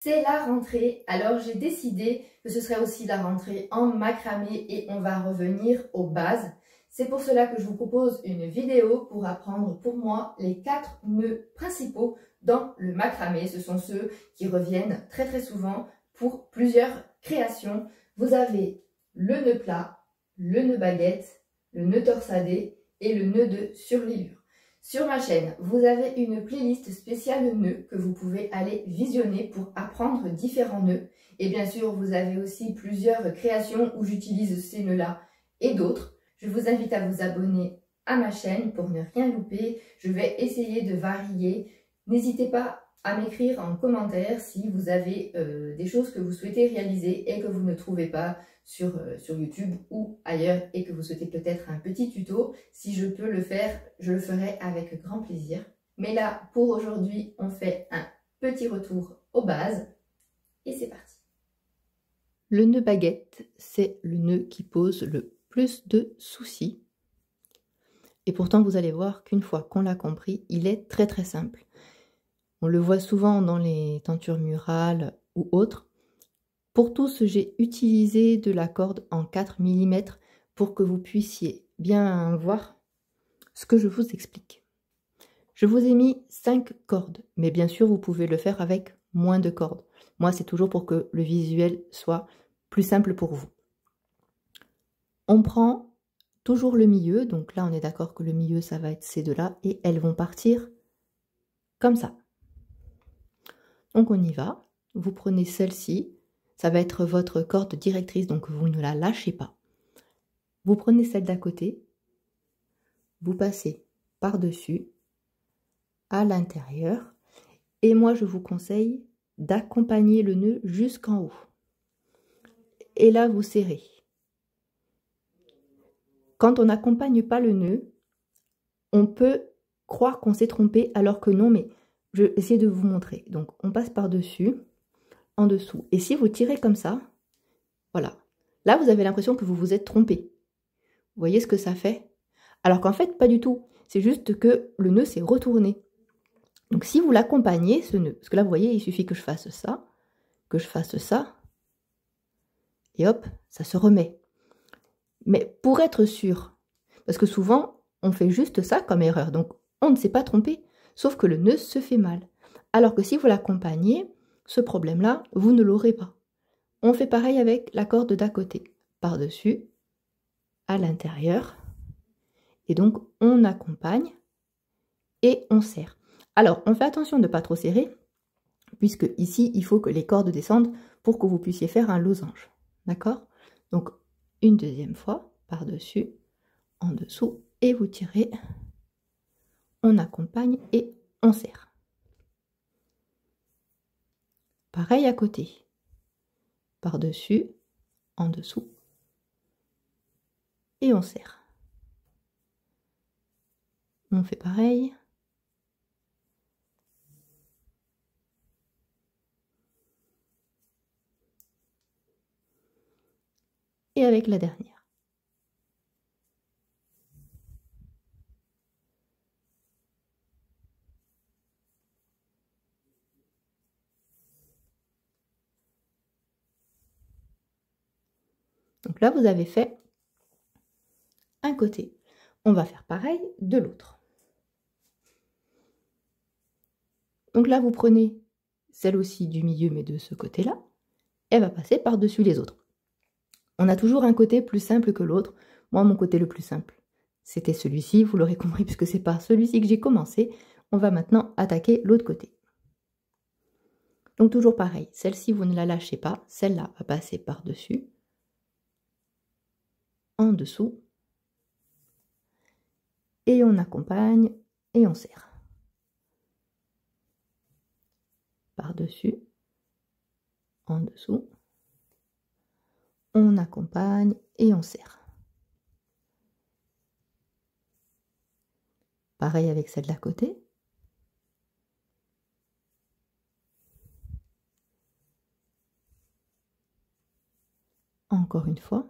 C'est la rentrée, alors j'ai décidé que ce serait aussi la rentrée en macramé et on va revenir aux bases. C'est pour cela que je vous propose une vidéo pour apprendre pour moi les 4 nœuds principaux dans le macramé. Ce sont ceux qui reviennent très souvent pour plusieurs créations. Vous avez le nœud plat, le nœud baguette, le nœud torsadé et le nœud de surliure. Sur ma chaîne, vous avez une playlist spéciale nœuds que vous pouvez aller visionner pour apprendre différents nœuds. Et bien sûr, vous avez aussi plusieurs créations où j'utilise ces nœuds-là et d'autres. Je vous invite à vous abonner à ma chaîne pour ne rien louper. Je vais essayer de varier. N'hésitez pas à m'écrire en commentaire si vous avez des choses que vous souhaitez réaliser et que vous ne trouvez pas sur YouTube ou ailleurs et que vous souhaitez peut-être un petit tuto. Si je peux le faire, je le ferai avec grand plaisir. Mais là, pour aujourd'hui, on fait un petit retour aux bases et c'est parti. Le nœud baguette, c'est le nœud qui pose le plus de soucis. Et pourtant, vous allez voir qu'une fois qu'on l'a compris, il est très simple. On le voit souvent dans les tentures murales ou autres. Pour tous, j'ai utilisé de la corde en 4 mm pour que vous puissiez bien voir ce que je vous explique. Je vous ai mis 5 cordes, mais bien sûr, vous pouvez le faire avec moins de cordes. Moi, c'est toujours pour que le visuel soit plus simple pour vous. On prend toujours le milieu, donc là, on est d'accord que le milieu, ça va être ces deux-là, et elles vont partir comme ça. Donc, on y va. Vous prenez celle-ci. Ça va être votre corde directrice, donc vous ne la lâchez pas. Vous prenez celle d'à côté, vous passez par-dessus, à l'intérieur, et moi je vous conseille d'accompagner le nœud jusqu'en haut. Et là, vous serrez. Quand on n'accompagne pas le nœud, on peut croire qu'on s'est trompé, alors que non, mais je vais essayer de vous montrer. Donc, on passe par-dessus, en dessous. Et si vous tirez comme ça, voilà. Là, vous avez l'impression que vous vous êtes trompé. Vous voyez ce que ça fait? Alors qu'en fait, pas du tout. C'est juste que le nœud s'est retourné. Donc, si vous l'accompagnez, ce nœud, parce que là, vous voyez, il suffit que je fasse ça, et hop, ça se remet. Mais pour être sûr, parce que souvent, on fait juste ça comme erreur, donc on ne s'est pas trompé, sauf que le nœud se fait mal. Alors que si vous l'accompagnez, ce problème-là, vous ne l'aurez pas. On fait pareil avec la corde d'à côté, par-dessus, à l'intérieur, et donc on accompagne et on serre. Alors, on fait attention de ne pas trop serrer, puisque ici, il faut que les cordes descendent pour que vous puissiez faire un losange. D'accord? Donc, une deuxième fois, par-dessus, en dessous, et vous tirez, on accompagne et on serre. Pareil à côté, par-dessus, en dessous, et on serre. On fait pareil. Et avec la dernière. Donc là, vous avez fait un côté. On va faire pareil de l'autre. Donc là, vous prenez celle aussi du milieu, mais de ce côté-là. Elle va passer par-dessus les autres. On a toujours un côté plus simple que l'autre. Moi, mon côté le plus simple, c'était celui-ci. Vous l'aurez compris, puisque c'est par celui-ci que j'ai commencé. On va maintenant attaquer l'autre côté. Donc toujours pareil. Celle-ci, vous ne la lâchez pas. Celle-là va passer par-dessus, en dessous. Et on accompagne et on serre. Par-dessus, en dessous. On accompagne et on serre. Pareil avec celle de la côté. Encore une fois.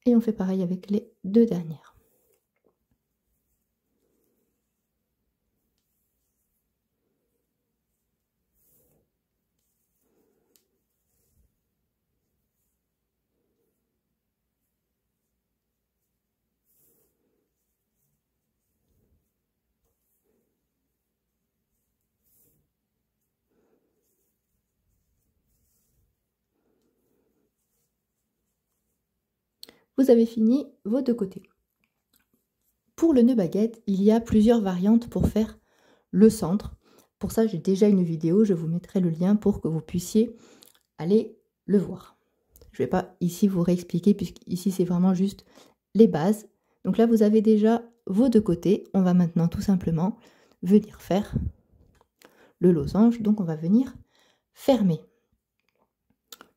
Et on fait pareil avec les deux dernières. Vous avez fini vos deux côtés. Pour le nœud baguette, il y a plusieurs variantes pour faire le centre. Pour ça, j'ai déjà une vidéo, je vous mettrai le lien pour que vous puissiez aller le voir. Je ne vais pas ici vous réexpliquer puisqu'ici c'est vraiment juste les bases. Donc là, vous avez déjà vos deux côtés. On va maintenant tout simplement venir faire le losange. Donc on va venir fermer.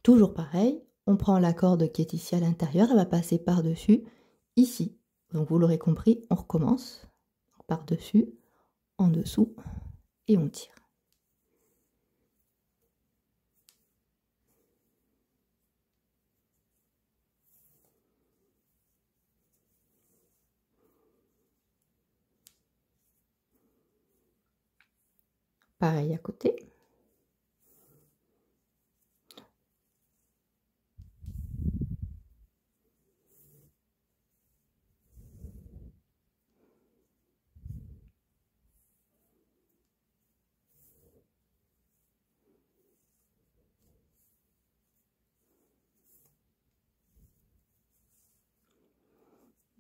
Toujours pareil, on prend la corde qui est ici à l'intérieur, elle va passer par-dessus, ici. Donc vous l'aurez compris, on recommence par-dessus, en dessous, et on tire. Pareil à côté.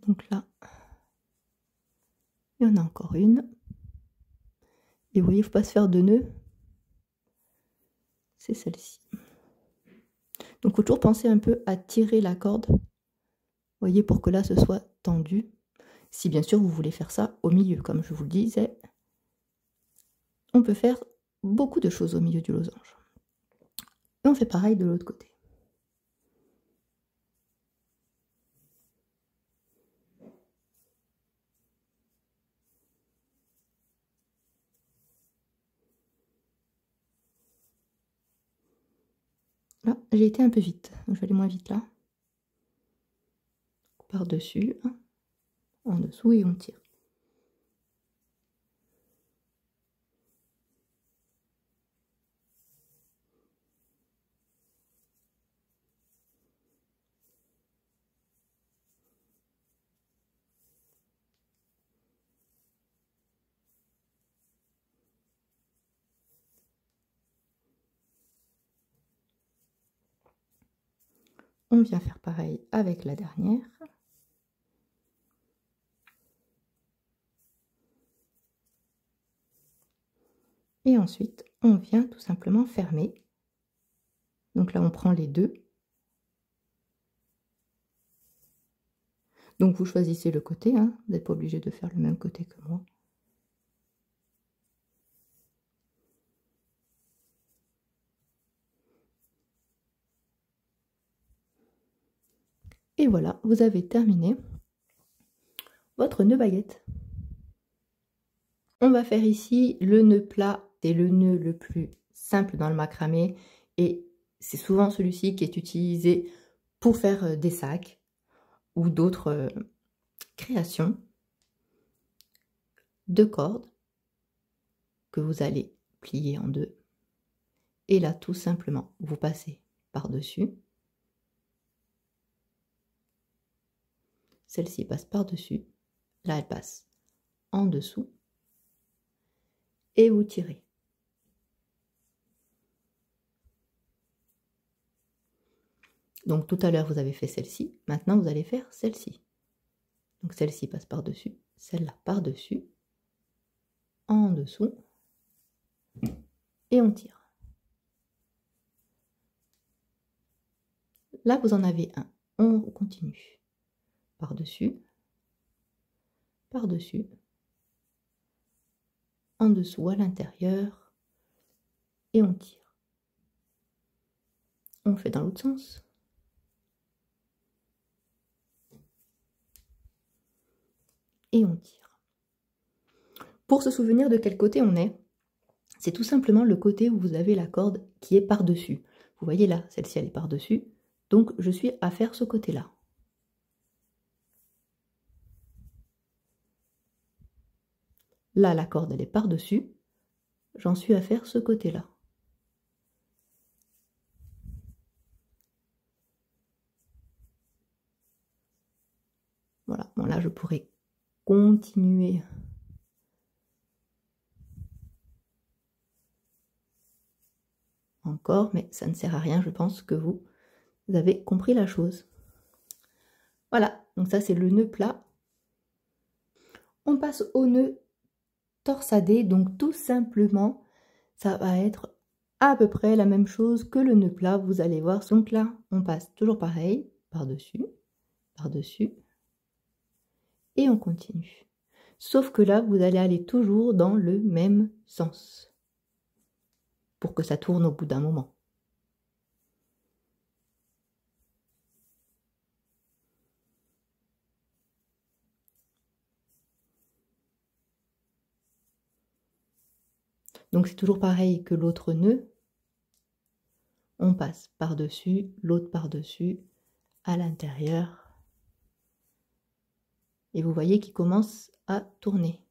Donc là, il y en a encore une. Et vous voyez, il ne faut pas se faire de nœuds. C'est celle-ci. Donc il faut toujours penser un peu à tirer la corde. Vous voyez, pour que là, ce soit tendu. Si bien sûr, vous voulez faire ça au milieu, comme je vous le disais. On peut faire beaucoup de choses au milieu du losange. Et on fait pareil de l'autre côté. Là, j'ai été un peu vite, donc je vais aller moins vite là. Par-dessus, en dessous et on tire. On vient faire pareil avec la dernière. Et ensuite, on vient tout simplement fermer. Donc là, on prend les deux. Donc vous choisissez le côté, hein. Vous n'êtes pas obligé de faire le même côté que moi. Et voilà, vous avez terminé votre nœud baguette. On va faire ici le nœud plat, c'est le nœud le plus simple dans le macramé et c'est souvent celui-ci qui est utilisé pour faire des sacs ou d'autres créations. Deux cordes que vous allez plier en deux et là tout simplement vous passez par-dessus. Celle-ci passe par-dessus, là elle passe en dessous et vous tirez. Donc tout à l'heure vous avez fait celle-ci, maintenant vous allez faire celle-ci. Donc celle-ci passe par-dessus, celle-là par-dessus, en dessous et on tire. Là vous en avez un, on continue. Par-dessus, par-dessus, en dessous à l'intérieur et on tire. On fait dans l'autre sens. Et on tire. Pour se souvenir de quel côté on est, c'est tout simplement le côté où vous avez la corde qui est par-dessus. Vous voyez là, celle-ci elle est par-dessus, donc je suis à faire ce côté-là. Là, la corde, elle est par-dessus. J'en suis à faire ce côté-là. Voilà, bon là, je pourrais continuer. Encore, mais ça ne sert à rien, je pense que vous avez compris la chose. Voilà, donc ça c'est le nœud plat. On passe au nœud torsadé, donc tout simplement, ça va être à peu près la même chose que le nœud plat, vous allez voir. Donc là, on passe toujours pareil, par-dessus, et on continue. Sauf que là, vous allez aller toujours dans le même sens, pour que ça tourne au bout d'un moment. Donc c'est toujours pareil que l'autre nœud. On passe par-dessus, l'autre par-dessus, à l'intérieur. Et vous voyez qu'il commence à tourner.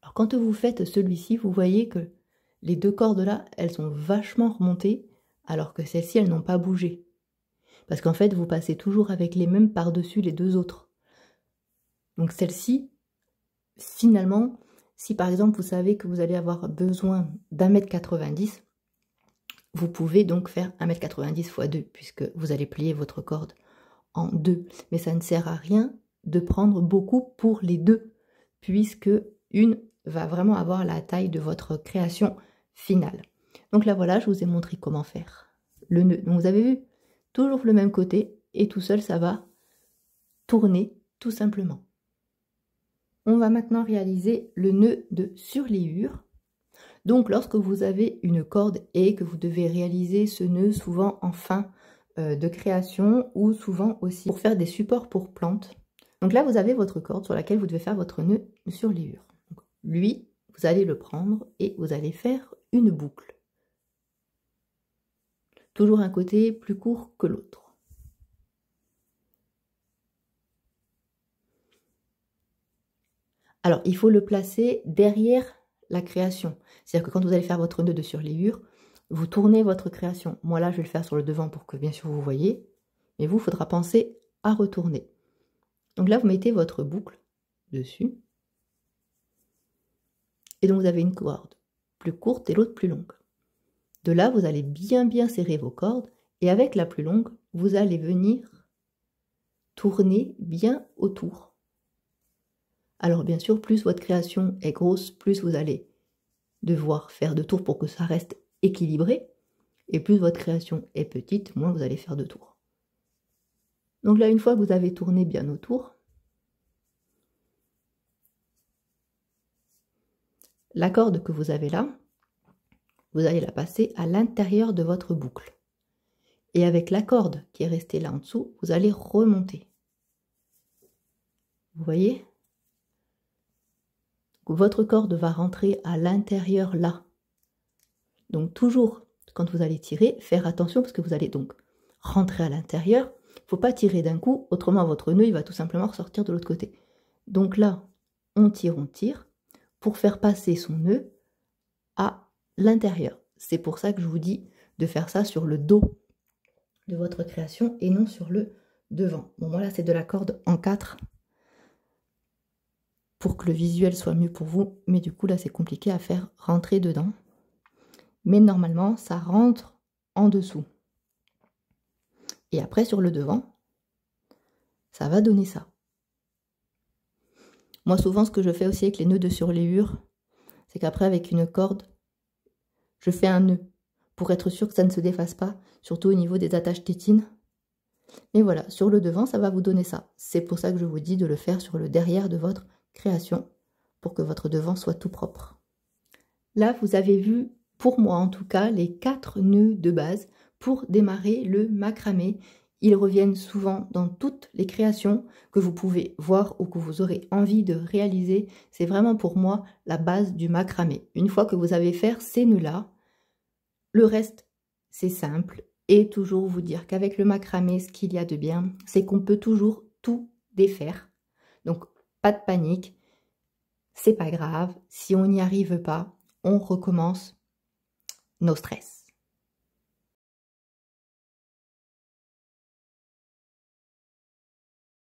Alors quand vous faites celui-ci, vous voyez que les deux cordes là, elles sont vachement remontées, alors que celles-ci, elles n'ont pas bougé. Parce qu'en fait, vous passez toujours avec les mêmes par-dessus les deux autres. Donc celle-ci, finalement, si par exemple vous savez que vous allez avoir besoin d'1,90 m, vous pouvez donc faire 1,90 m x 2, puisque vous allez plier votre corde en deux. Mais ça ne sert à rien de prendre beaucoup pour les deux, puisque une va vraiment avoir la taille de votre création finale. Donc là voilà, je vous ai montré comment faire le nœud. Donc vous avez vu, toujours le même côté, et tout seul ça va tourner tout simplement. On va maintenant réaliser le nœud de surliure. Donc lorsque vous avez une corde et que vous devez réaliser ce nœud souvent en fin de création, ou souvent aussi pour faire des supports pour plantes. Donc là vous avez votre corde sur laquelle vous devez faire votre nœud de surliure. Donc, lui, vous allez le prendre et vous allez faire une boucle. Toujours un côté plus court que l'autre. Alors, il faut le placer derrière la création. C'est-à-dire que quand vous allez faire votre nœud de surliure, vous tournez votre création. Moi, là, je vais le faire sur le devant pour que, bien sûr, vous voyez. Mais vous, il faudra penser à retourner. Donc là, vous mettez votre boucle dessus. Et donc, vous avez une corde plus courte et l'autre plus longue. De là, vous allez bien serrer vos cordes. Et avec la plus longue, vous allez venir tourner bien autour. Alors bien sûr, plus votre création est grosse, plus vous allez devoir faire de tours pour que ça reste équilibré. Et plus votre création est petite, moins vous allez faire de tours. Donc là, une fois que vous avez tourné bien autour, la corde que vous avez là, vous allez la passer à l'intérieur de votre boucle. Et avec la corde qui est restée là en dessous, vous allez remonter. Vous voyez ? Votre corde va rentrer à l'intérieur là. Donc toujours, quand vous allez tirer, faire attention parce que vous allez donc rentrer à l'intérieur. Il ne faut pas tirer d'un coup, autrement votre nœud il va tout simplement ressortir de l'autre côté. Donc là, on tire, pour faire passer son nœud à l'intérieur. C'est pour ça que je vous dis de faire ça sur le dos de votre création et non sur le devant. Bon, moi là, c'est de la corde en 4 pour que le visuel soit mieux pour vous. Mais du coup, là, c'est compliqué à faire rentrer dedans. Mais normalement, ça rentre en dessous. Et après, sur le devant, ça va donner ça. Moi, souvent, ce que je fais aussi avec les nœuds de surliure, c'est qu'après avec une corde, je fais un nœud pour être sûr que ça ne se défasse pas, surtout au niveau des attaches tétines. Mais voilà, sur le devant, ça va vous donner ça. C'est pour ça que je vous dis de le faire sur le derrière de votre création, pour que votre devant soit tout propre. Là, vous avez vu, pour moi en tout cas, les 4 nœuds de base pour démarrer le macramé. Ils reviennent souvent dans toutes les créations que vous pouvez voir ou que vous aurez envie de réaliser. C'est vraiment pour moi la base du macramé. Une fois que vous avez fait ces nœuds-là, le reste, c'est simple. Et toujours vous dire qu'avec le macramé, ce qu'il y a de bien, c'est qu'on peut toujours tout défaire. Donc, pas de panique. C'est pas grave. Si on n'y arrive pas, on recommence. No stress.